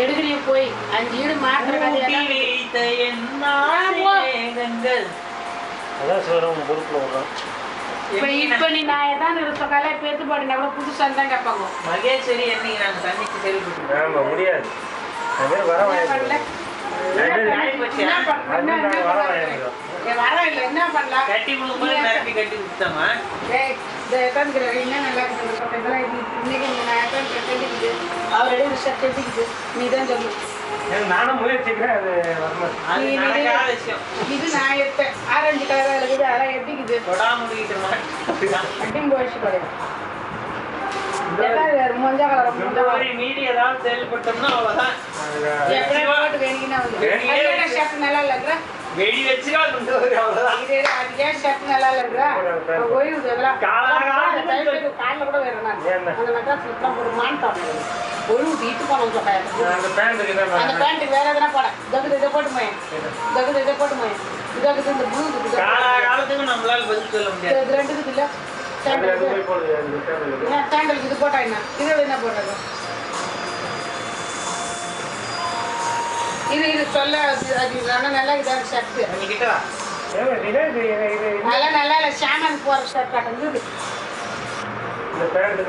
எடுக்கலையே போய் 5 வீடு மாத்திர கதையெல்லாம் அதான் சொல்கிறோம் பொறுப்பில் விடுறோம். இப்போ நீ நான் ஏதாவது இருக்க காலை பேத்து பாடினா கூட புதுசாக தான் கேட்பாங்க. மகேஸ்வரி என்னைக்கு நாங்கள் தண்ணிக்கு செல்விட்டு ஆமாம் முடியாது. அது வர வாங்கிக்கலாம். வர இல்லை என்ன பண்ணலாம்? கட்டி கொடுக்கும்போது நிரப்பி கட்டி கொடுத்தாமா என்ன நல்லா இருக்குது இன்னைக்கு நான் கட்டிக்குது அவரோட விஷயம் கட்டிக்குது நீ தான் சொல்லு. நானும் முயற்சிக்கிறேன். அது வரமாட்டேன். விஷயம் இது நான் எடுத்தேன். ஆரஞ்சு கலராக இருக்குது அதெல்லாம் எட்டிக்குது கட்டிங் போயிடுச்சு கிடையாது. மஞ்சா கலர் மீறி ஏதாவது செயல்பட்டோம்னா அவ்வளோதான். எப்படி போட்டு வேணுங்கன்னா வந்து ஷர்ட் நல்லா இல்லைங்கிற வெடி வச்சுக்கா அவ்வளோதான். அது ஏன் ஷர்ட் நல்லா இல்லைங்கிற போயிடுது எல்லாம் காலில் கூட வேணும். நான் அந்த மெட்ராஸ்லாம் போட்டு மான்ட்டாங்க ஒரு வீட்டு போனோம் சொல்கிறேன். அந்த பேண்ட்டுக்கு வேற எதனா போட தகுது இதை போட்டு போயேன் தகுது இதை போட்டு போயேன் இதாக்குது இந்த ப்ளூ காலத்துக்கும் நம்மளால பதில் சொல்ல முடியாது. இது ரெண்டுக்குது இல்லை சாண்டலுக்கு இது போட்டா என்ன இதோட என்ன போடுறது இது சொல்ல அது நல்லா இதாக ஷர்ட்டு அதெல்லாம் நல்லா இல்லை ஷாமன் போகிற ஷர்ட் காட்டுறது. இந்த பேண்ட்